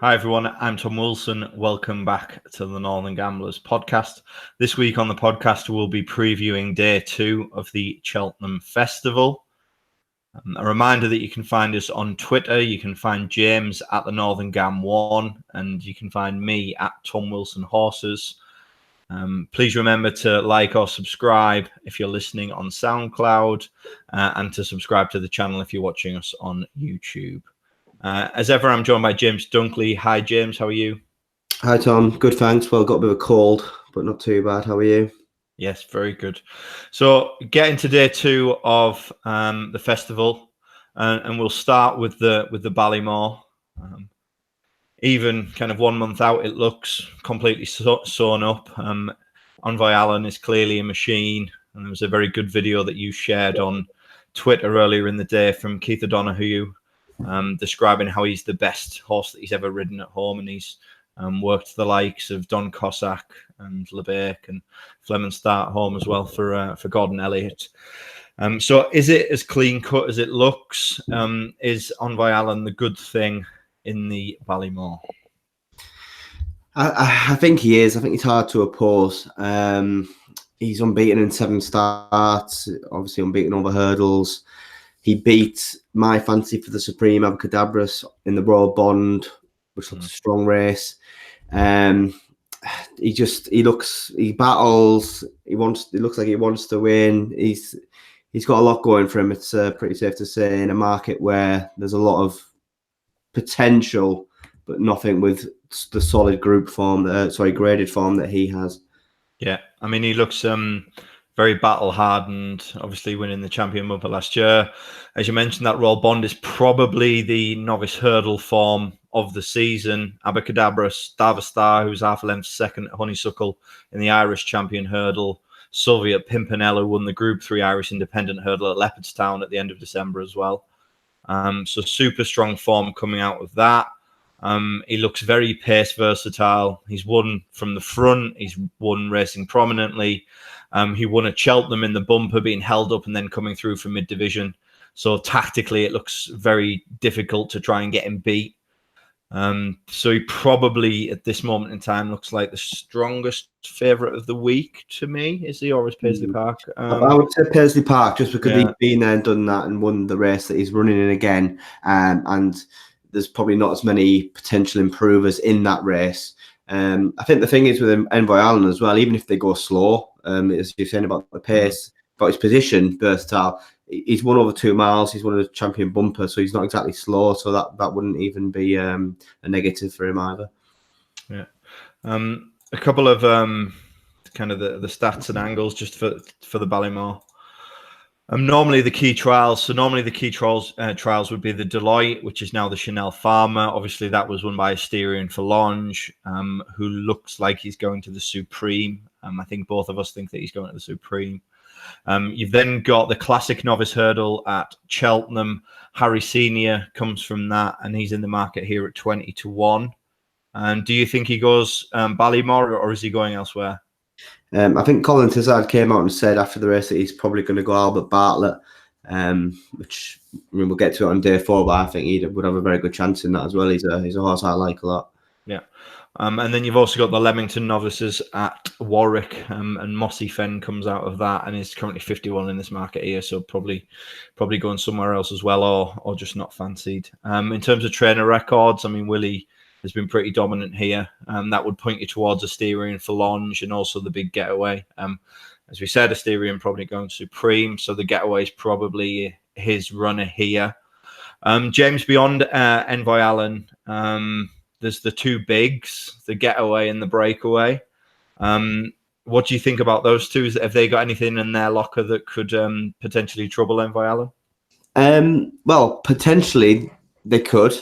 Hi everyone, I'm Tom Wilson. Welcome back to the Northern Gamblers podcast. This week on the podcast, we'll be previewing day 2 of the Cheltenham Festival. A reminder that you can find us on Twitter. You can find James at the Northern Gam 1, and you can find me at Tom Wilson Horses. Please remember to like or subscribe if you're listening on SoundCloud, and to subscribe to the channel if you're watching us on YouTube. As ever, I'm joined by James Dunkley. Hi, James. How are you? Hi, Tom. Good, thanks. Well, got a bit of a cold, but not too bad. How are you? Yes, very good. So, getting to day 2 of the festival, and we'll start with the Ballymore. Even kind of 1 month out, it looks completely sewn up. Envoy Allen is clearly a machine, and there was a very good video that you shared on Twitter earlier in the day from Keith O'Donoghue, describing how he's the best horse that he's ever ridden at home, and he's worked the likes of Don Cossack and LeBake and Fleming Start home as well for Gordon Elliott. So is it as clean cut as it looks? Is Envoy Allen the good thing in the Ballymore? I think he is. I think he's hard to oppose. He's unbeaten in 7 starts, obviously unbeaten over hurdles. He beat my fancy for the Supreme Abacadabras in the Royal Bond, which looks a strong race. He battles. It looks like he wants to win. He's got a lot going for him. It's pretty safe to say, in a market where there's a lot of potential, but nothing with the solid graded form that he has. Yeah, I mean, he looks very battle hardened, obviously winning the Champion Bumper last year. As you mentioned, that Royal Bond is probably the novice hurdle form of the season. Abacadabras, Davastar, who's half a length second at Honeysuckle in the Irish Champion Hurdle. Soviet Pimpinella won the Group 3 Irish Independent Hurdle at Leopardstown at the end of December as well. So super strong form coming out of that. He looks very pace versatile. He's won from the front. He's won racing prominently. He won at Cheltenham in the bumper, being held up and then coming through from mid-division. So tactically, it looks very difficult to try and get him beat. So he probably, at this moment in time, looks like the strongest favourite of the week to me. Is he, or is Paisley Park? I would say Paisley Park, just because he's been there and done that and won the race that he's running in again. And there's probably not as many potential improvers in that race. I think the thing is with Envoy Allen as well, even if they go slow, as you're saying about the pace, about his position, versatile, he's won over 2 miles, he's won a Champion Bumper, so he's not exactly slow, so that wouldn't even be a negative for him either. Yeah. A couple of kind of the stats and angles just for the Ballymore. Normally the key trials trials would be the Deloitte, which is now the Chanel Farmer. Obviously, that was won by Asterion Forlonge, who looks like he's going to the Supreme. I think both of us think that he's going to the Supreme. You've then got the Classic Novice Hurdle at Cheltenham. Harry Senior comes from that, and he's in the market here at 20-1. And do you think he goes Ballymore, or is he going elsewhere? I think Colin Tizard came out and said after the race that he's probably going to go Albert Bartlett, which we'll get to it on day 4, but I think he would have a very good chance in that as well. He's a horse I like a lot. Yeah. And then you've also got the Leamington Novices at Warwick, and Mossy Fen comes out of that and is currently 51 in this market here, so probably going somewhere else as well, or just not fancied. In terms of trainer records, I mean, Willie has been pretty dominant here. That would point you towards Asterion Forlonge and also the Big Getaway. As we said, Asterion probably going Supreme, so the Getaway is probably his runner here. James, beyond Envoy Allen, there's the 2 bigs, the Getaway and the Breakaway. What do you think about those two? Have they got anything in their locker that could potentially trouble Envoy Allen? Well, potentially they could.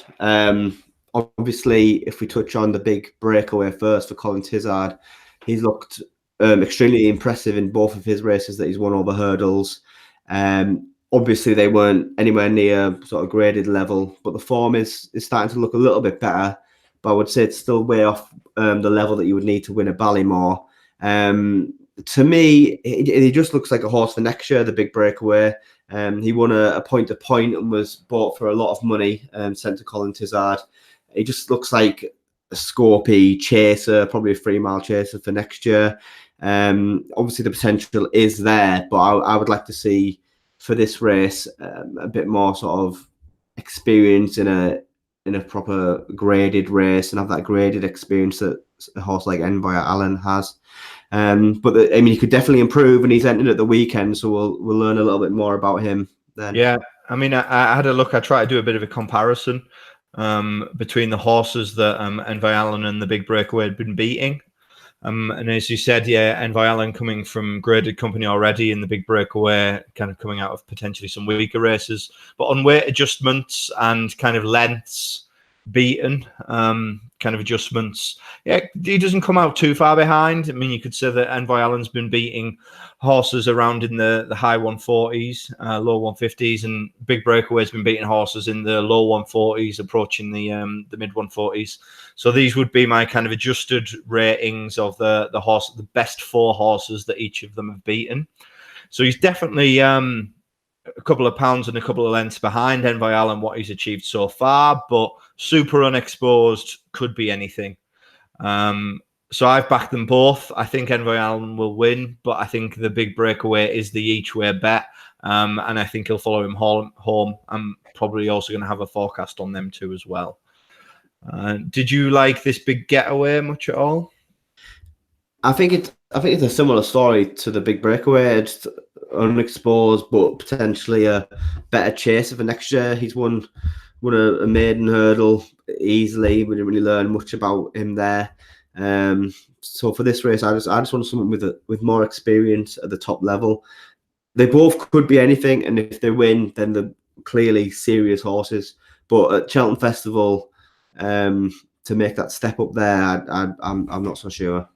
Obviously, if we touch on the big Breakaway first for Colin Tizard, he's looked extremely impressive in both of his races that he's won over hurdles. Obviously, they weren't anywhere near sort of graded level, but the form is starting to look a little bit better. But I would say it's still way off the level that you would need to win a Ballymore. To me, he just looks like a horse for next year, the Big Breakaway. He won a point-to-point and was bought for a lot of money, sent to Colin Tizard. He just looks like a Scorpy chaser, probably a 3-mile chaser for next year. Obviously, the potential is there, but I would like to see for this race a bit more sort of experience in a proper graded race and have that graded experience that a horse like Envoy Allen has. But he could definitely improve, and he's entered at the weekend, so we'll learn a little bit more about him then. Yeah, I mean, I had a look. I tried to do a bit of a comparison between the horses that Envoy Allen and the Big Breakaway had been beating. And as you said, yeah, Envoy Allen coming from graded company already, and the Big Breakaway kind of coming out of potentially some weaker races, but on weight adjustments and kind of lengths beaten, kind of adjustments. Yeah, he doesn't come out too far behind. I mean, you could say that Envoy Allen's been beating horses around in the high 140s, low 150s, and Big Breakaway's been beating horses in the low 140s, approaching the mid 140s. So these would be my kind of adjusted ratings of the best 4 horses that each of them have beaten. So he's definitely a couple of pounds and a couple of lengths behind Envoy Allen what he's achieved so far, but super unexposed, could be anything. So I've backed them both. I think Envoy Allen will win, but I think the Big Breakaway is the each way bet, and I think he'll follow him home. I'm probably also going to have a forecast on them too as well. Did you like this Big Getaway much at all? I think it's a similar story to the Big Breakaway. It's unexposed, but potentially a better chaser for next year. He's won a maiden hurdle easily. We didn't really learn much about him there. So for this race, I just want someone with more experience at the top level. They both could be anything, and if they win, then they're clearly serious horses. But at Cheltenham Festival, to make that step up there, I'm not so sure.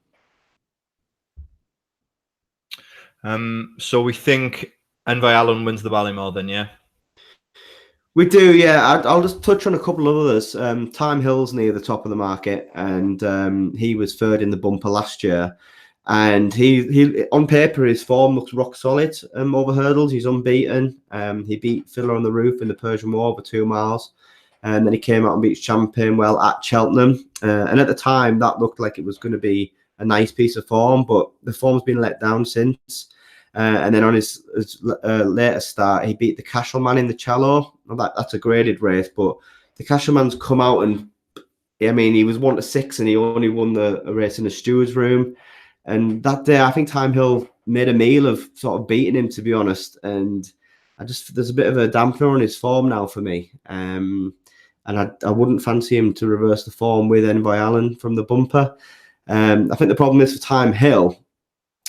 So we think Envoy Allen wins the Ballymore then, yeah? We do, yeah. I'll just touch on a couple of others. Time Hill's near the top of the market, and he was third in the bumper last year. And he on paper, his form looks rock solid over hurdles. He's unbeaten. He beat Fiddler on the Roof in the Persian War over 2 miles. And then he came out and beat Champagne well at Cheltenham. And at the time, that looked like it was going to be a nice piece of form, but the form's been let down since. And then on his later start, he beat the Cashel-man in the Challow. Well, that's a graded race, but the Cashel-man's come out and, I mean, he was 1-6 and he only won the race in the steward's room. And that day, I think Time Hill made a meal of sort of beating him, to be honest. And there's a bit of a dampener on his form now for me. And I wouldn't fancy him to reverse the form with Envoy Allen from the bumper. I think the problem is for Time Hill.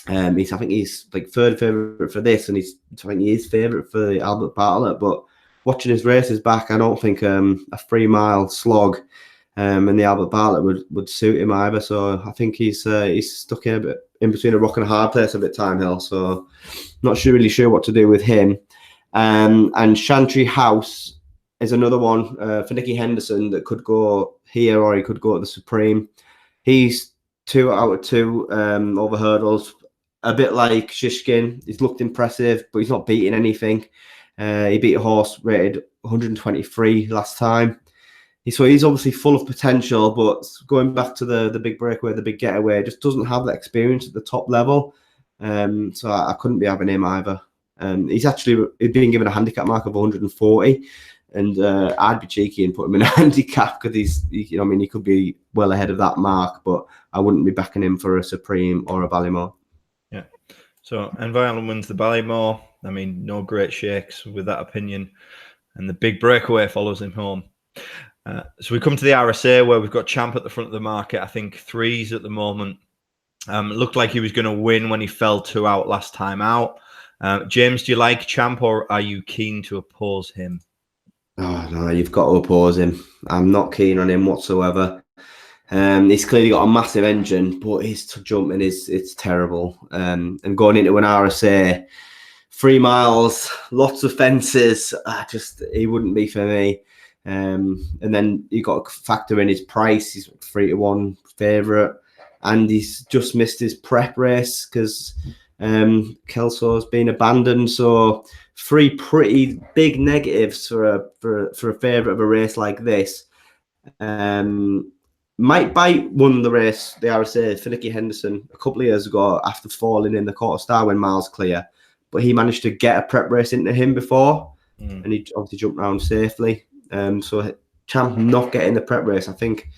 I think he's like third favourite for this, and I think he is favourite for the Albert Bartlett. But watching his races back, I don't think a 3-mile slog and the Albert Bartlett would suit him either. So I think he's stuck in a bit in between a rock and a hard place a bit, Time Hill. So not really sure what to do with him. And Chantry House is another one for Nicky Henderson that could go here or he could go at the Supreme. He's 2 out of 2 over hurdles. A bit like Shishkin. He's looked impressive, but he's not beating anything. He beat a horse rated 123 last time. So he's obviously full of potential, but going back to the Big Breakaway, the Big Getaway, just doesn't have that experience at the top level. So I couldn't be having him either. He's been given a handicap mark of 140, and I'd be cheeky and put him in a handicap because he could be well ahead of that mark, but I wouldn't be backing him for a Supreme or a Ballymore. Yeah. So Envoy Allen wins the Ballymore. I mean, no great shakes with that opinion. And the Big Breakaway follows him home. So we come to the RSA where we've got Champ at the front of the market. I think 3s at the moment. It looked like he was going to win when he fell 2 out last time out. James, do you like Champ or are you keen to oppose him? Oh, no, you've got to oppose him. I'm not keen on him whatsoever. He's clearly got a massive engine, but his jumping it's terrible. And going into an RSA, 3 miles, lots of fences, he wouldn't be for me. And then you got to factor in his price. He's 3-1 favourite, and he's just missed his prep race because Kelso's been abandoned. So 3 pretty big negatives for a favourite of a race like this. Might Bite won the race, the RSA, for Nicky Henderson a couple of years ago after falling in the Quarter Star when miles clear. But he managed to get a prep race into him before, and he obviously jumped around safely. So Champ not getting the prep race, I think.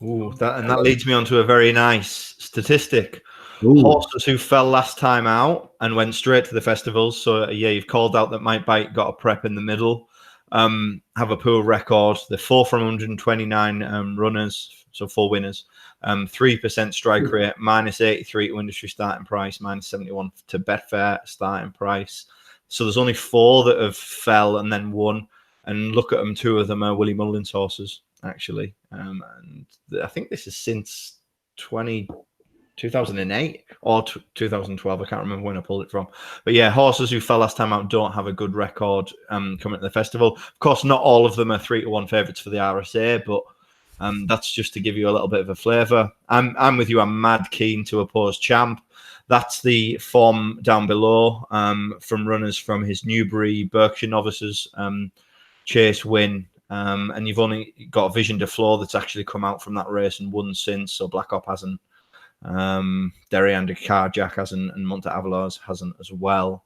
That leads me on to a very nice statistic. Ooh. Horses who fell last time out and went straight to the festivals. So yeah, you've called out that Might Bite got a prep in the middle. Have a poor record. They're 4 from 129 runners, so 4 winners. 3% strike rate, -83 to industry starting price, -71 to Betfair starting price. So there's only 4 that have fell and then won. And look at them, 2 of them are Willie Mullins horses, actually. And I think this is since 2008 or 2012. I can't remember when I pulled it from. But yeah, horses who fell last time out don't have a good record coming to the festival. Of course, not all of them are 3-1 favourites for the RSA, but that's just to give you a little bit of a flavour. I'm with you. I'm mad keen to oppose Champ. That's the form down below from runners from his Newbury Berkshire Novices chase win. And you've only got Vision de Flor that's actually come out from that race and won since. So Black Op hasn't. Derry de Carjack hasn't, and Monte Avalars hasn't as well.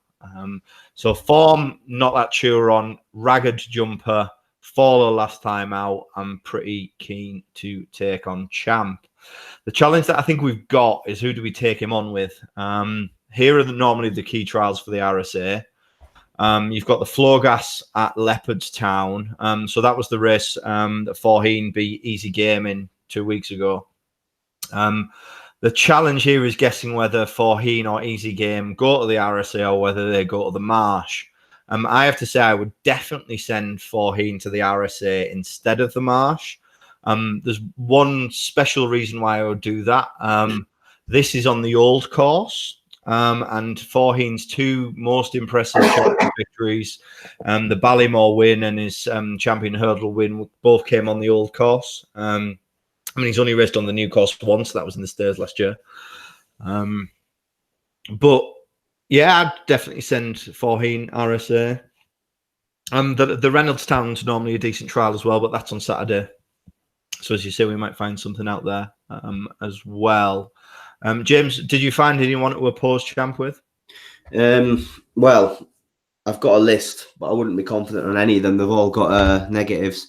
So form not that sure on. Ragged Jumper, Faller last time out. I'm pretty keen to take on Champ. The challenge that I think we've got is who do we take him on with? Here are normally the key trials for the RSA. You've got the Florgas at Leopardstown. So that was the race that Forheen beat Easy Game in 2 weeks ago. The challenge here is guessing whether Forheen or Easy Game go to the RSA or whether they go to the Marsh. I have to say I would definitely send Forheen to the RSA instead of the Marsh. There's one special reason why I would do that. This is on the old course. And Forheen's 2 most impressive victories, the Ballymore win and his champion hurdle win, both came on the old course. I mean, he's only raced on the new course once. That was in the Stairs last year. But yeah, I'd definitely send Forheen RSA. The Reynoldstown's normally a decent trial as well, but that's on Saturday. So as you say, we might find something out there as well. James, did you find anyone to oppose Champ with? Well, I've got a list, but I wouldn't be confident on any of them. They've all got negatives.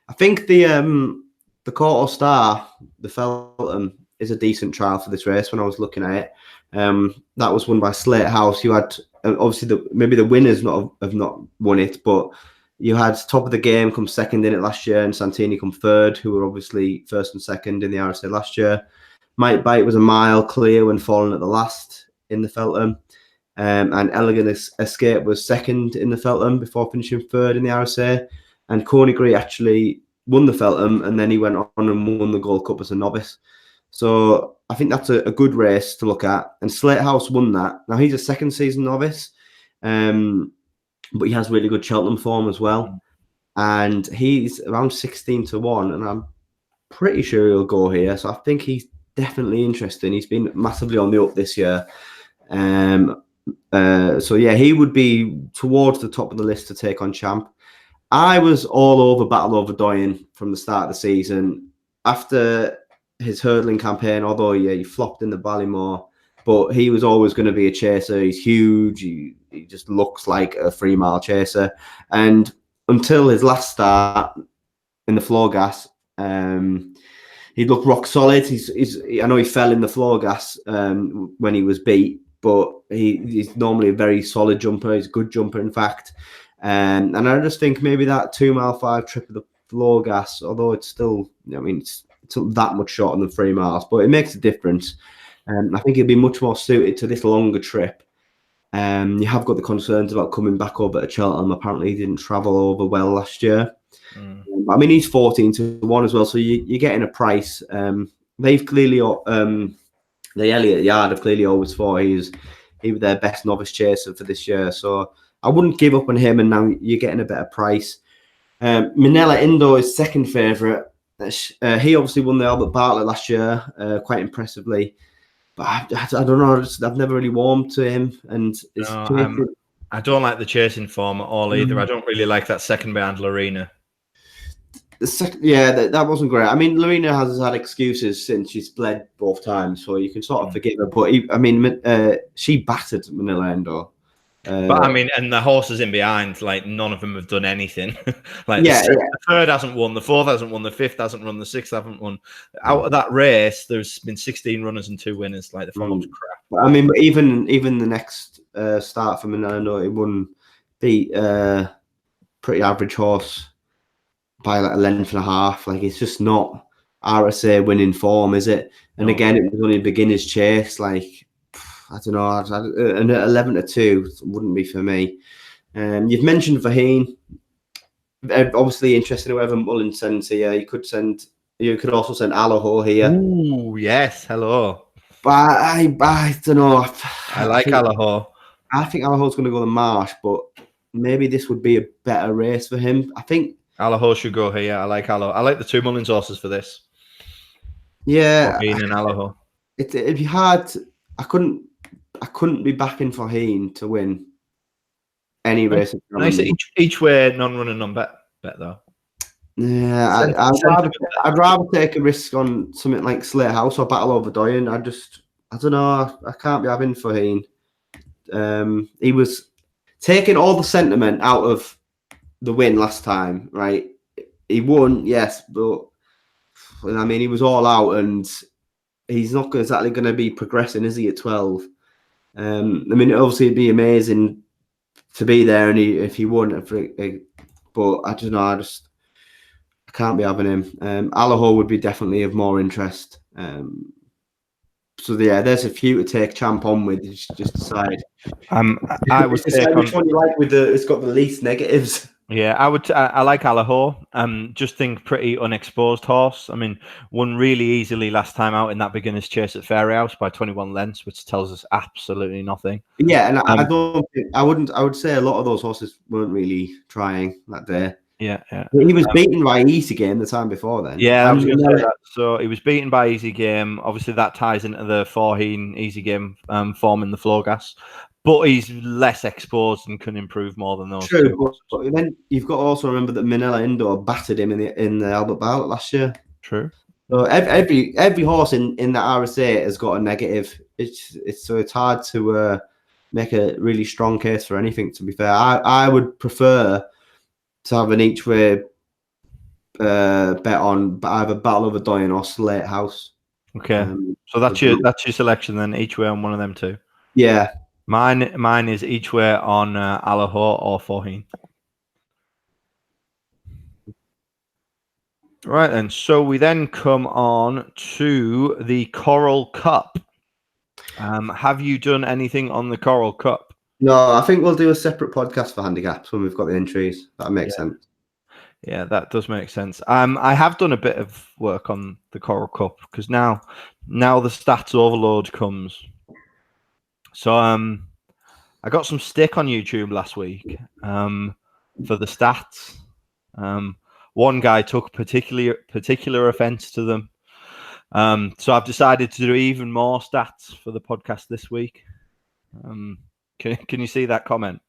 I think the Quarter Star, the Feltham, is a decent trial for this race when I was looking at it. That was won by Slate House. You had obviously maybe the winners have not won it, but you had Top of the Game come second in it last year and Santini come third, who were obviously first and second in the RSA last year. Might Bite was a mile clear when falling at the last in the Feltham. And Elegant Escape was second in the Feltham before finishing third in the RSA. And Cornigree actually won the Feltham, and then he went on and won the Gold Cup as a novice. So I think that's a good race to look at. And Slate House won that. Now, he's a second season novice, but he has really good Cheltenham form as well. And he's around 16-1, and I'm pretty sure he'll go here. So I think he's definitely interesting. He's been massively on the up this year. So yeah, he would be towards the top of the list to take on Champ. I was all over Battle Over Doyen from the start of the season. After his hurdling campaign, although he flopped in the Ballymore, but he was always going to be a chaser. He's huge. He just looks like a 3-mile chaser. And until his last start in the Florgas, he looked rock solid. I know he fell in the Florgas when he was beat, but he's normally a very solid jumper. He's a good jumper, in fact. And I just think maybe that 2 mile 5 trip of the Florgas, although it's still, I mean, it's that much shorter than 3 miles, but it makes a difference. I think it'd be much more suited to this longer trip. You have got the concerns about coming back over to Cheltenham. Apparently, he didn't travel over well last year. I mean, he's 14-1 as well, so you're getting a price. They've clearly, the Elliott Yard have clearly always thought he was their best novice chaser for this year. So I wouldn't give up on him, and now you're getting a better price. Minella Indo is second favourite. He obviously won the Albert Bartlett last year quite impressively. But I don't know. I've never really warmed to him. And I don't like the chasing form at all either. I don't really like that second behind Lorena. That wasn't great. I mean, Lorena has had excuses since she's bled both times, so you can sort of forgive her. But she battered Manila Endo. But I mean, and the horses in behind, like none of them have done anything. Like the third hasn't won, the fourth hasn't won, the fifth hasn't run, the sixth haven't won. Out of that race, there's been 16 runners and 2 winners. Like the form's crap. But, I mean, even the next start for Manila Endo, it wouldn't beat pretty average horse by like a length and a half. Like it's just not RSA winning form, is it? And again, it was only a beginner's chase. Like I don't know, an 11-2 wouldn't be for me. You've mentioned Faheen. Obviously interested in whoever Mullen sends here. You could also send Allaho here. Ooh, yes, hello. But I don't know. I like Allaho. I think Allaho's going to go to Marsh, but maybe this would be a better race for him. I think Allaho should go here. I like Allaho. I like the 2 Mullins horses for this. Yeah, Faheen and Allaho. It'd be hard. I couldn't be backing Faheen to win any race. Nice each way, non-running, non-bet though. Yeah, I'd rather take a risk on something like Slate House or Battle Over Doyen. I don't know. I can't be having Faheen. He was taking all the sentiment out of the win last time, right? He won, yes, but I mean, he was all out, and he's not exactly going to be progressing, is he? At 12. I mean, obviously, it'd be amazing to be there, and if he won, but I don't know. I can't be having him. Allaho would be definitely of more interest. So yeah, there's a few to take Champ on with. Just decide. I would decide which one you like with it's got the least negatives. Yeah, I like Allaho. Just think pretty unexposed horse. I mean, won really easily last time out in that beginner's chase at Fairyhouse by 21 lengths, which tells us absolutely nothing. Yeah, and I would say a lot of those horses weren't really trying that day. Yeah. He was beaten by Easy Game the time before then. Yeah, I was going to say that. So he was beaten by Easy Game. Obviously, that ties into the Faheen Easy Game form in the floor gas. But he's less exposed and can improve more than those. True, but then you've got to also remember that Manila Endo battered him in the Albert Bartlett last year. True. So every horse in the RSA has got a negative. It's hard to make a really strong case for anything. To be fair, I would prefer to have an each way bet on either Battle Over Doyen or Slate House. Okay, so that's your selection then. Each way on one of them two. Yeah. Mine is each way on Allaho or Faheen. Right then, so we then come on to the Coral Cup. Have you done anything on the Coral Cup? No, I think we'll do a separate podcast for handicaps when we've got the entries. That makes sense. Yeah, that does make sense. I have done a bit of work on the Coral Cup because now the stats overload comes. So I got some stick on YouTube last week for the stats. One guy took particular offense to them. So I've decided to do even more stats for the podcast this week. Can you see that comment?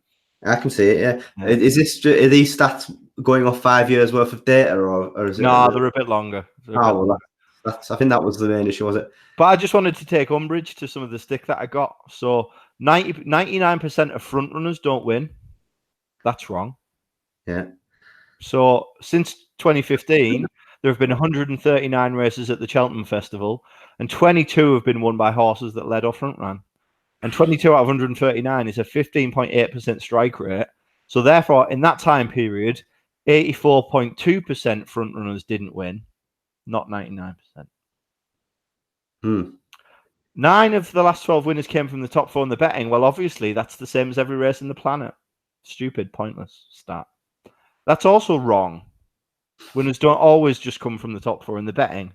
I can see it, yeah. Are these stats going off 5 years worth of data or is it? No, they're a bit longer. I think that was the main issue, was it? But I just wanted to take umbrage to some of the stick that I got. So 99% of front runners don't win. That's wrong. Yeah. So since 2015, there have been 139 races at the Cheltenham Festival, and 22 have been won by horses that led or front ran. And 22 out of 139 is a 15.8% strike rate. So therefore, in that time period, 84.2% front runners didn't win, not 99%. 9 of the last 12 winners came from the top 4 in the betting. Well, obviously, that's the same as every race in the planet. Stupid, pointless stat. That's also wrong. Winners don't always just come from the top 4 in the betting.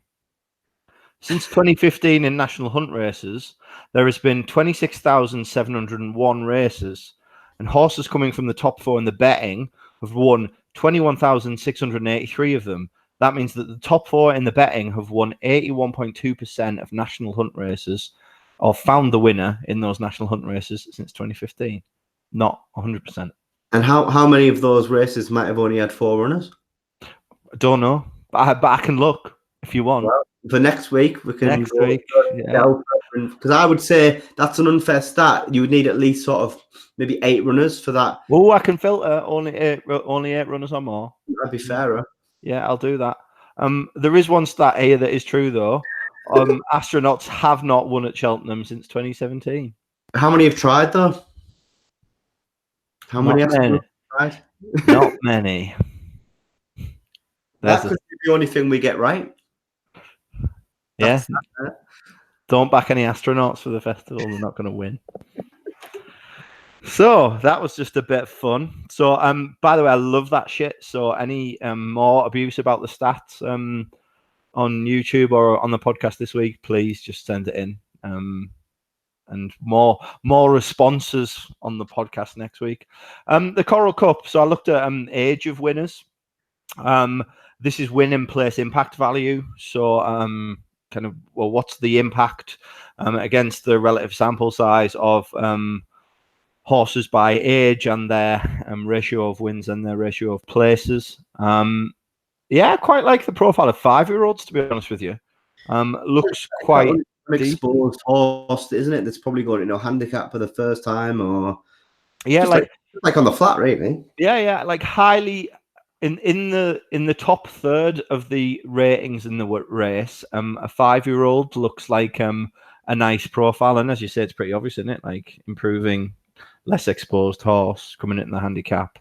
Since 2015 in national hunt races, there has been 26,701 races, and horses coming from the top 4 in the betting have won 21,683 of them. That means that the top 4 in the betting have won 81.2% of national hunt races, or found the winner in those national hunt races since 2015. Not 100%. And how many of those races might have only had 4 runners? don't know, but I can look if you want. Well, for next week, we can Next week, yeah. Because I would say that's an unfair stat. You would need at least sort of maybe 8 runners for that. Oh, I can filter only eight runners or more. That'd be fairer. Yeah, I'll do that. There is one stat here that is true though. Astronauts have not won at Cheltenham since 2017. How many have tried though? How many have tried? Not many. That could be the only thing we get right. Yeah. Don't back any astronauts for the festival. They're not going to win. So that was just a bit of fun. So by the way, I love that shit. So any more abuse about the stats on YouTube or on the podcast this week, please just send it in. And more responses on the podcast next week. The Coral Cup. So I looked at age of winners. This is win in place impact value. So kind of, well, what's the impact against the relative sample size of horses by age and their ratio of wins and their ratio of places. Yeah, I quite like the profile of 5-year-olds, to be honest with you. Looks quite an exposed horse, isn't it? That's probably going to handicap for the first time, or yeah, like on the flat, really. Yeah, like highly in the top third of the ratings in the race. A 5-year-old looks like a nice profile, and as you say, it's pretty obvious, isn't it? Like improving, less exposed horse coming in the handicap,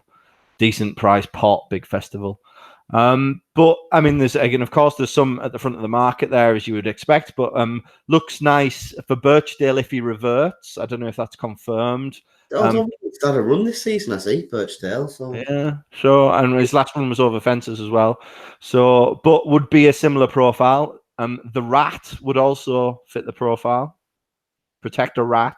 decent price pot, big festival. But I mean, there's again, of course, there's some at the front of the market there, as you would expect, but looks nice for Birchdale if he reverts. I don't know if that's confirmed. He's had a run this season, I see, Birchdale. So yeah, so and his last run was over fences as well. So, but would be a similar profile. The Rat would also fit the profile. Protect a Rat.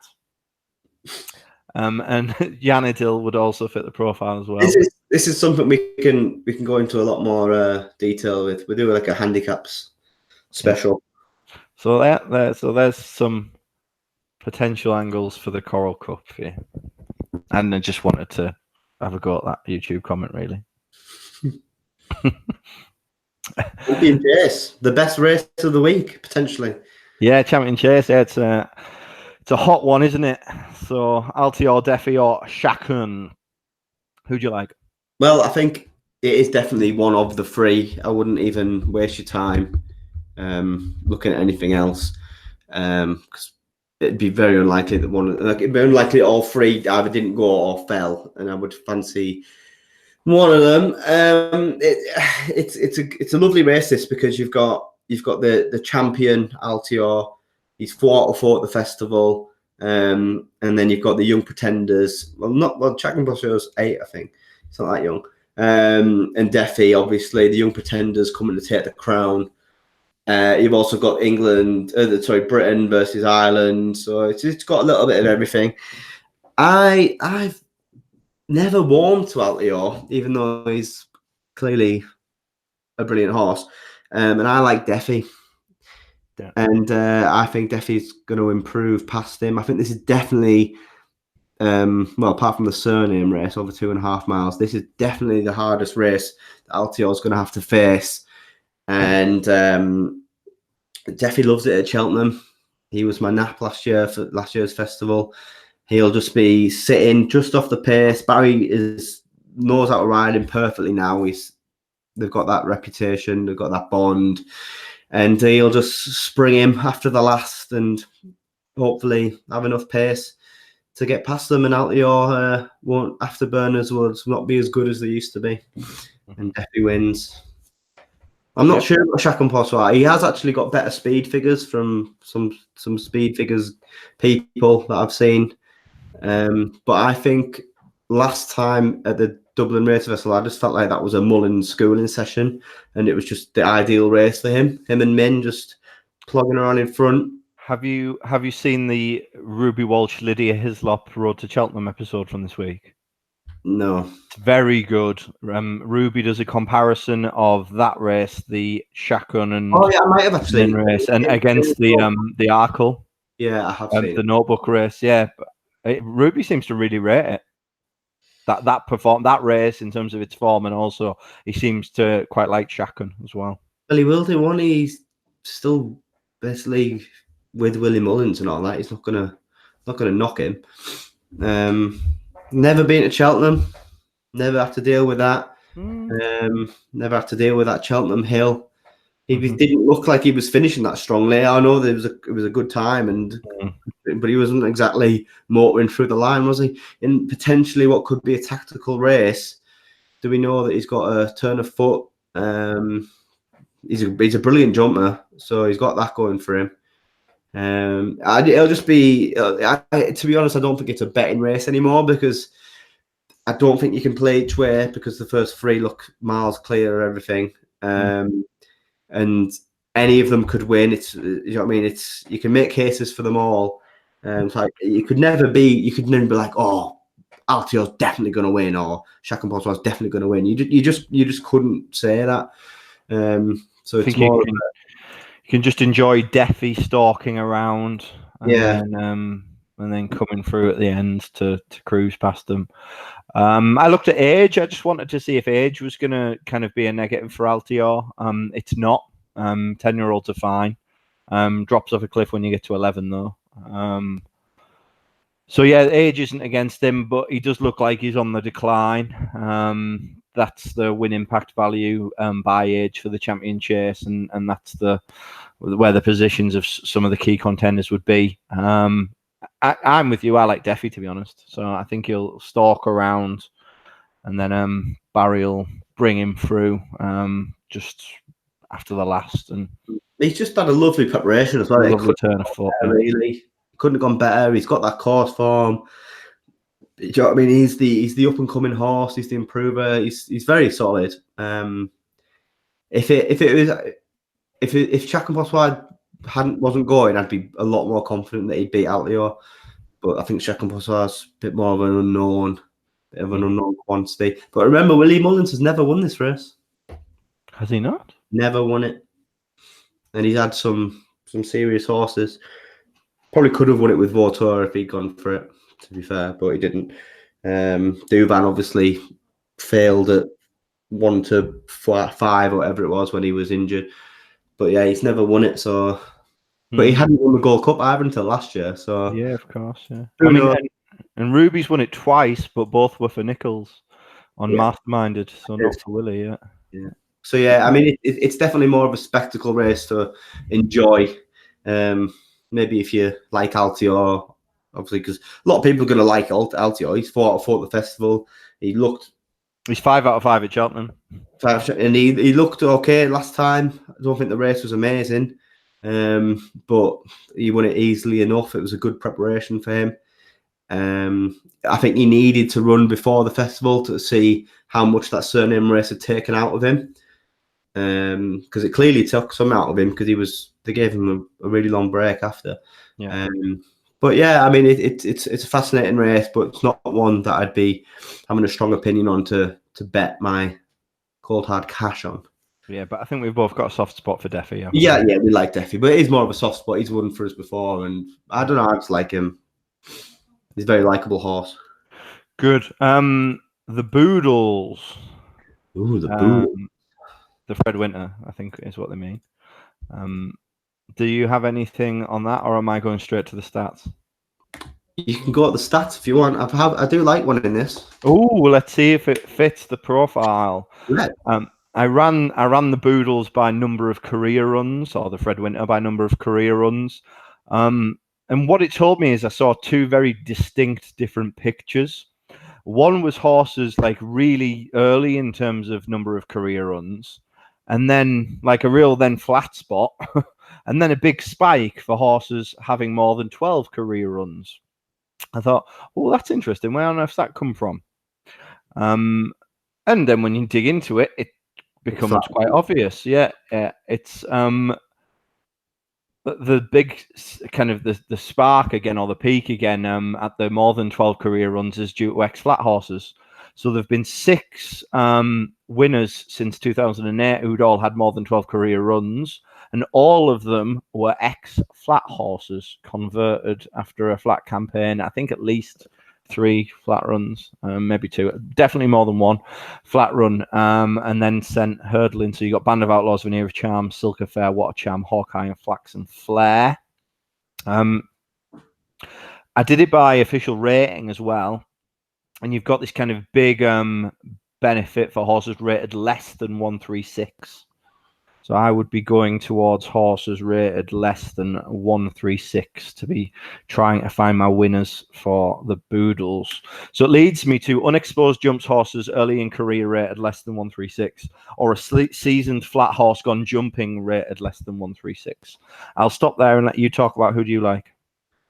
And Yanadil would also fit the profile as well. This is something we can go into a lot more detail with. We do like a handicaps special. So there's some potential angles for the Coral Cup. Yeah. And I just wanted to have a go at that YouTube comment, really. Champion Chase, the best race of the week, potentially. Yeah, Champion Chase. Yeah, it's a hot one, isn't it? So Altior, Defi, or Shakun. Who'd you like? Well, I think it is definitely one of the three. I wouldn't even waste your time looking at anything else, because it'd be very unlikely that it'd be unlikely all three either didn't go or fell, and I would fancy one of them. It's a lovely race, this, because you've got the champion Altior. He's 4 out of 4 at the festival, and then you've got the young pretenders. Cheltenham was 8, I think. It's not that young. And Defi, obviously, the young pretenders coming to take the crown. You've also got Britain versus Ireland. So it's got a little bit of everything. I've never warmed to Altior, even though he's clearly a brilliant horse. And I like Defi. Yeah. And I think Defi's going to improve past him. I think this is definitely, apart from the surname race over 2.5 miles, this is definitely the hardest race that Altior is going to have to face. And Defi loves it at Cheltenham. He was my nap last year for last year's festival. He'll just be sitting just off the pace. Barry knows how to ride him perfectly now. They've got that reputation. They've got that bond. And he'll just spring him after the last and hopefully have enough pace to get past them. And Altior afterburners will not be as good as they used to be. And Defi wins. I'm not sure about Shakun Poswa. He has actually got better speed figures from some speed figures people that I've seen. But I think last time at the Dublin Race Festival, I just felt like that was a Mullen schooling session, and it was just the ideal race for him. Him and Min just clogging around in front. Have you seen the Ruby Walsh Lydia Hislop Road to Cheltenham episode from this week? No. It's very good. Ruby does a comparison of that race, the Shakun and I might have actually race, and against the Arkle. Yeah, I have seen the Notebook race. Yeah, but Ruby seems to really rate it. that race in terms of its form, and also he seems to quite like Shacken as well. Well, he will do one. He's still basically with Willie Mullins and all that. He's not gonna knock him. Never been to Cheltenham. Never have to deal with that. Never have to deal with that Cheltenham hill. He didn't look like he was finishing that strongly. I know it was a good time, but he wasn't exactly motoring through the line, was he? In potentially what could be a tactical race, do we know that he's got a turn of foot? He's a brilliant jumper, so he's got that going for him. It'll just be, to be honest, I don't think it's a betting race anymore, because I don't think you can play each way, because the first three look miles clear of everything. And any of them could win. It's, you know what I mean? You can make cases for them all. Like you could never be like, oh, Altio's definitely going to win, or Shacken Poswell's definitely going to win. You just couldn't say that. So it's more. You can just enjoy Deffy stalking around, and then coming through at the end to cruise past them. I looked at age. I just wanted to see if age was going to kind of be a negative for Altior. It's not. 10-year-olds are fine. Drops off a cliff when you get to 11, though. So yeah, age isn't against him, but he does look like he's on the decline. That's the win impact value by age for the champion chase, and that's where the positions of some of the key contenders would be. I'm with you. I like Deffy, to be honest. So I think he'll stalk around, and then Barry will bring him through just after the last. And he's just had a lovely preparation as well. Lovely turn of foot. Really, couldn't have gone better. He's got that course form. Do you know what I mean? He's the up and coming horse. He's the improver. He's very solid. If Shacken Poswell wasn't going, I'd be a lot more confident that he'd beat Altior. But I think Shacken Poswell's a bit more of an unknown, quantity. But remember, Willie Mullins has never won this race. Has he not? Never won it. And he's had some serious horses. Probably could have won it with Vautour if he'd gone for it, to be fair, but he didn't. Duvan obviously failed at 1 to 5 or whatever it was when he was injured. But yeah, he's never won it. So, but he hadn't won the Gold Cup either until last year. So yeah, of course, yeah. I mean, and Ruby's won it twice, but both were for Nichols on Masterminded, so not for Willie. Yeah. So yeah, I mean, it's definitely more of a spectacle race to enjoy. Maybe if you like Altior, obviously, because a lot of people are going to like Altior. He's 4 out of 4 at the festival. He's 5 out of 5 at Cheltenham. And he looked okay last time. I don't think the race was amazing, but he won it easily enough. It was a good preparation for him. I think he needed to run before the festival to see how much that Cheltenham race had taken out of him, because it clearly took some out of him, because they gave him a really long break after. Yeah. But yeah, I mean, it's a fascinating race, but it's not one that I'd be having a strong opinion on to bet my cold hard cash on. Yeah, but I think we've both got a soft spot for Deffy. Yeah, we like Deffy, but it is more of a soft spot. He's won for us before, and I don't know, I just like him. He's a very likable horse. Good. The Boodles. Ooh, the Boodles. The Fred Winter, I think is what they mean. Do you have anything on that, or am I going straight to the stats? You can go at the stats if you want. I do like one in this. Oh, let's see if it fits the profile. Yeah. I ran the Boodles by number of career runs, or the Fred Winter by number of career runs. And what it told me is I saw 2 very distinct different pictures. One was horses like really early in terms of number of career runs, and then like a real flat spot, and then a big spike for horses having more than 12 career runs. I thought, oh, that's interesting. Where on earth's that come from? And then when you dig into it, it becomes quite obvious. Yeah, it's the big kind of the spark again, or the peak again, at the more than 12 career runs is due to ex-flat horses. So there've been 6 winners since 2008 who'd all had more than 12 career runs, and all of them were ex-flat horses converted after a flat campaign. I think at least 3 flat runs, maybe 2, definitely more than 1 flat run, and then sent hurdling. So you got Band of Outlaws, Veneer of Charm, Silk Affair, Water Charm, Hawkeye, and Flaxen Flare. I did it by official rating as well, and you've got this kind of big benefit for horses rated less than 136. So I would be going towards horses rated less than 136 to be trying to find my winners for the Boodles. So it leads me to unexposed jumps horses early in career rated less than 136, or a seasoned flat horse gone jumping rated less than 136. I'll stop there and let you talk about who do you like.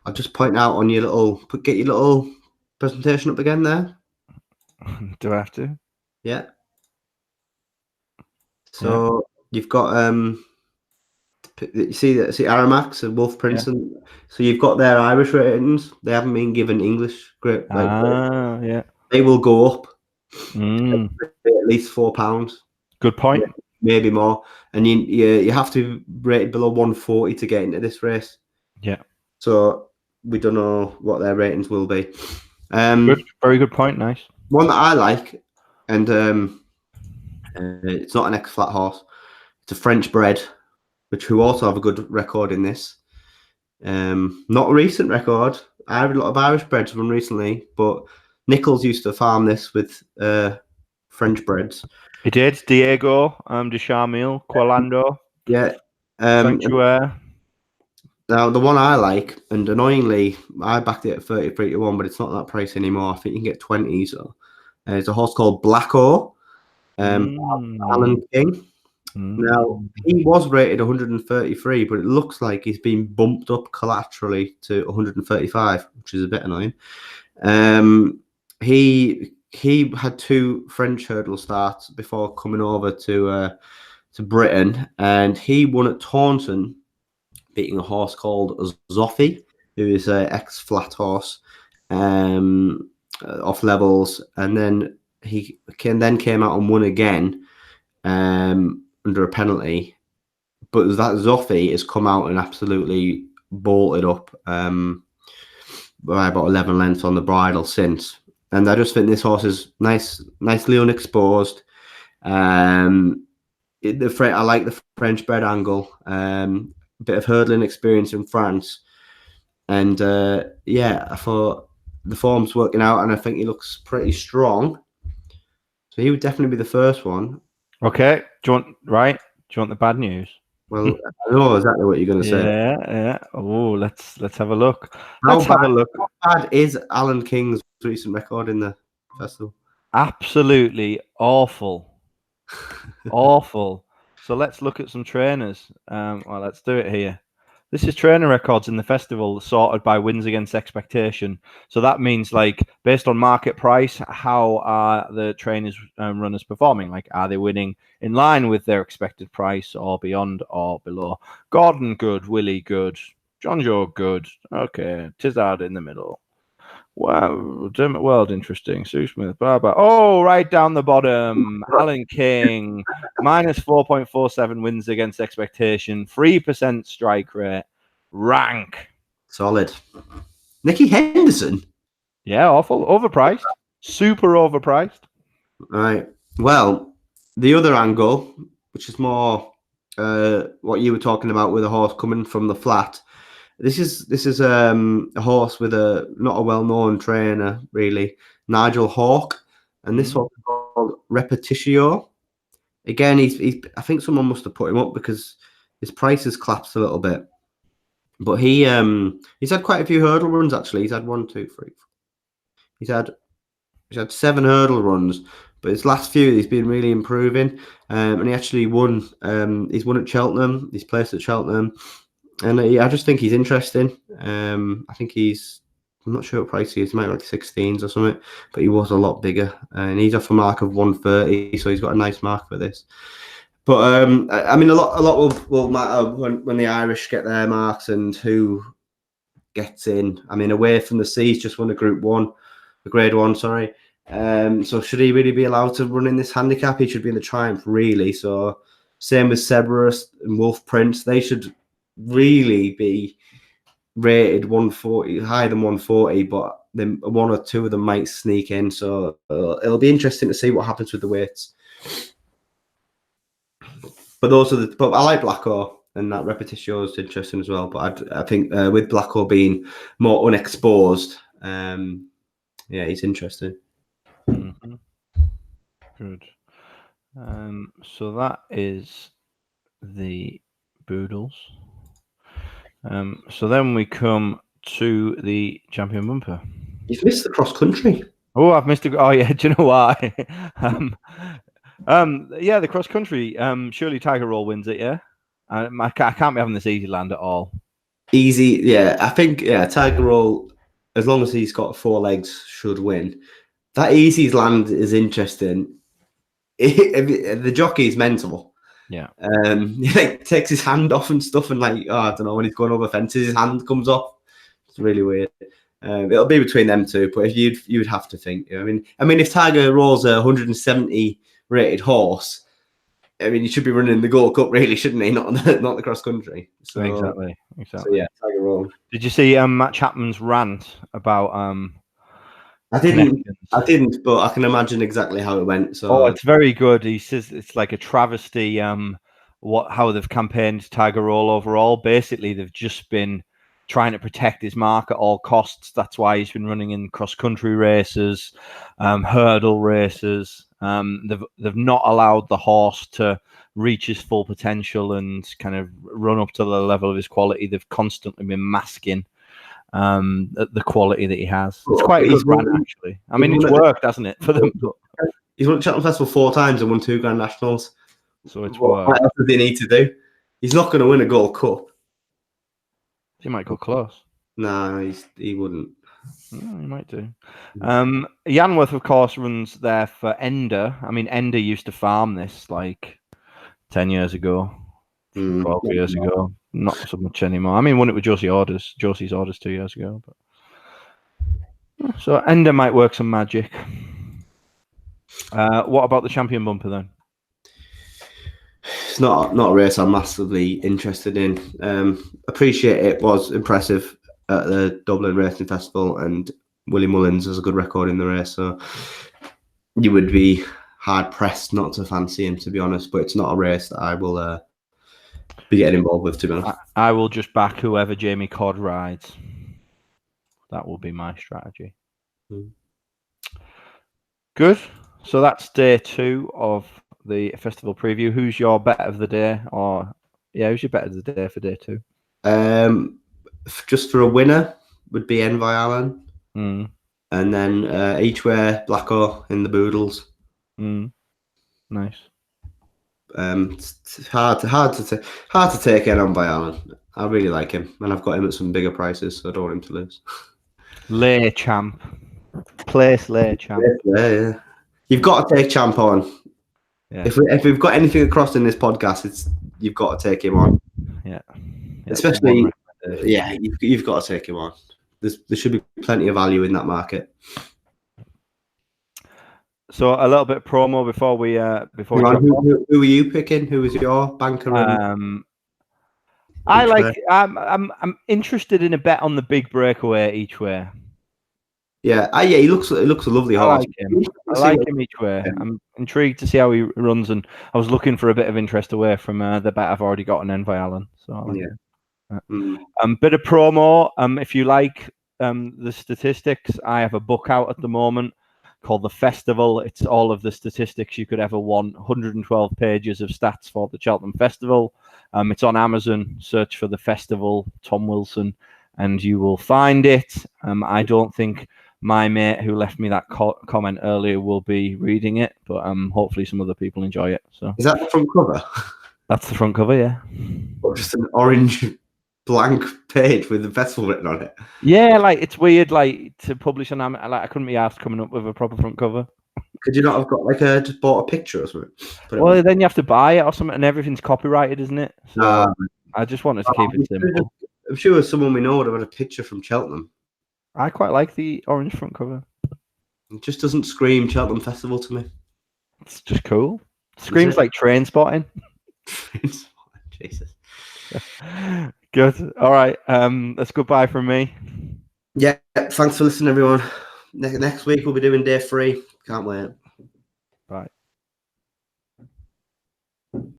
I'll just point out on your little, get your little presentation up again there. Do I have to? Yeah. So you've got you see Aramax and Wolf Princeton. So you've got their Irish ratings. They haven't been given English grade. Yeah. They will go up at least £4. Good point. Maybe more. And you have to rate it below 140 to get into this race. Yeah. So we don't know what their ratings will be. Good. Very good point. Nice. One that I like, and it's not an ex-flat horse. It's a French bred, who also have a good record in this. Not a recent record. I have a lot of Irish breds run recently, but Nichols used to farm this with French breds. He did. Diego, de Charmille, Qualando. Yeah. Sanctuary. Now, the one I like, and annoyingly, I backed it at 33 to 1, but it's not that price anymore. I think you can get 20. So it's a horse called Blacko, Alan King. Now, he was rated 133, but it looks like he's been bumped up collaterally to 135, which is a bit annoying. He had 2 French hurdle starts before coming over to Britain, and he won at Taunton, beating a horse called Zoffy, who is an ex-flat horse, off levels, and then he came out and won again under a penalty. But that Zoffy has come out and absolutely bolted up by about 11 lengths on the bridle since. And I just think this horse is nicely unexposed. I like the French bred angle. Bit of hurdling experience in France, and I thought the form's working out, and I think he looks pretty strong. So he would definitely be the first one. Okay, do you want the bad news? Well, I know exactly what you're going to say. Yeah. Oh, let's have a look. How bad is Alan King's recent record in the festival? Absolutely awful. Awful. So let's look at some trainers. Well, let's do it here. This is trainer records in the festival sorted by wins against expectation. So that means, like, based on market price, how are the trainers runners performing? Like, are they winning in line with their expected price, or beyond, or below? Gordon good, Willie good, John Joe good. Okay, Tizard in the middle. Wow, Dermot World, interesting. Sue Smith, blah, blah. Oh, right down the bottom. Alan King, minus 4.47 wins against expectation, 3% strike rate, rank. Solid. Nicky Henderson? Yeah, awful. Overpriced. Super overpriced. Right. Well, the other angle, which is more what you were talking about with a horse coming from the flat. This is a horse with not a well-known trainer, really, Nigel Hawke, and this one is called Repetitio. Again, he's I think someone must have put him up because his price has collapsed a little bit. But he's had quite a few hurdle runs actually. He's had 1, 2, 3. He's had 7 hurdle runs, but his last few he's been really improving. And he actually won. He's won at Cheltenham. He's placed at Cheltenham. And I just think he's interesting. I think I'm not sure what price he is. He might be like 16s or something, but he was a lot bigger. And he's off a mark of 130, so he's got a nice mark for this. But I mean, a lot will matter when the Irish get their marks and who gets in. I mean, Away from the Seas just won a Grade 1, sorry. So should he really be allowed to run in this handicap? He should be in the Triumph, really. So same with Cerberus and Wolf Prince. They should really be rated 140, higher than 140, but then one or two of them might sneak in. So it'll be interesting to see what happens with the weights. But but I like Blacko, and that Repetitio is interesting as well. But I think with Blacko being more unexposed, yeah, he's interesting. Mm-hmm. Good. So that is the Boodles. So then we come to the champion bumper. You've missed the cross country. Oh, I've missed it. Oh, yeah. Do you know why? Yeah, the cross country. Surely Tiger Roll wins it. Yeah, I can't be having this easy land at all. Easy, yeah. I think Tiger Roll, as long as he's got 4 legs, should win. That easy's land is interesting. The jockey's mental. Yeah. He like takes his hand off and stuff, and like I don't know, when he's going over fences, his hand comes off. It's really weird. It'll be between them two, but if you'd have to think. I mean, if Tiger Roll's a 170 rated horse, I mean, he should be running the Gold Cup, really, shouldn't he? Not the cross country. So Exactly. So yeah, Tiger Roll. Did you see Matt Chapman's rant about I didn't, but I can imagine exactly how it went. So it's very good. He says it's like a travesty. How they've campaigned Tiger Roll overall. Basically, they've just been trying to protect his mark at all costs. That's why he's been running in cross country races, hurdle races. They've not allowed the horse to reach his full potential and kind of run up to the level of his quality. They've constantly been masking the quality that he has. It's quite a good run, actually. I mean, it's worked, hasn't it, for them? He's won the Cheltenham Festival 4 times and won 2 Grand Nationals. So it's worked. What else does he need to do? He's not going to win a Gold Cup. He might go close. No, he wouldn't. He might do. Yanworth, of course, runs there for Ender. I mean, Ender used to farm this like 10 years ago, 12 years ago. Not so much anymore. I mean, won it with Josie's orders 2 years ago. But so Ender might work some magic. What about the champion bumper then? It's not a race I'm massively interested in. Appreciate it was impressive at the Dublin Racing Festival, and Willie Mullins has a good record in the race, so you would be hard pressed not to fancy him, to be honest. But it's not a race that I will be getting involved with, to be honest. I will just back whoever Jamie Codd rides. That will be my strategy. Good. So that's day 2 of the festival preview. Who's your bet of the day? Who's your bet of the day for day 2? Just for a winner would be Envy Allen. And then each way Blacko in the Boodles. Nice. It's hard to take in Envy Allen. I really like him, and I've got him at some bigger prices, so I don't want him to lose. Lay champ. Place lay champ. Yeah. You've got to take Champ on. Yeah. If we've got anything across in this podcast, you've got to take him on. Yeah. Especially, you've got to take him on. There should be plenty of value in that market. So a little bit of promo before we who are you picking? Who is your banker? I'm interested in a bet on the big breakaway each way. Yeah, he looks a lovely horse. I like him each way. Yeah. I'm intrigued to see how he runs, and I was looking for a bit of interest away from the bet I've already got on Envy Allen. So I like him. Bit of promo. If you like the statistics, I have a book out at the moment called The Festival. It's all of the statistics you could ever want. 112 pages of stats for the Cheltenham Festival. It's on Amazon. Search for The Festival, Tom Wilson, and you will find it. I don't think my mate who left me that comment earlier will be reading it, but hopefully some other people enjoy it. So is that the front cover? That's the front cover, yeah. Or just an orange blank page with the festival written on it? Yeah, like it's weird, like to publish on Amazon. Like I couldn't be asked coming up with a proper front cover. Could you not have got just bought a picture or something? Well, then you have to buy it or something, and everything's copyrighted, isn't it? So I just wanted to keep it simple. I'm sure someone we know would have had a picture from Cheltenham. I quite like the orange front cover. It just doesn't scream Cheltenham Festival to me. It's just cool. It screams like train spotting. Jesus. Good. All right. That's goodbye from me. Yeah, thanks for listening, everyone. Next week we'll be doing day 3. Can't wait. Right.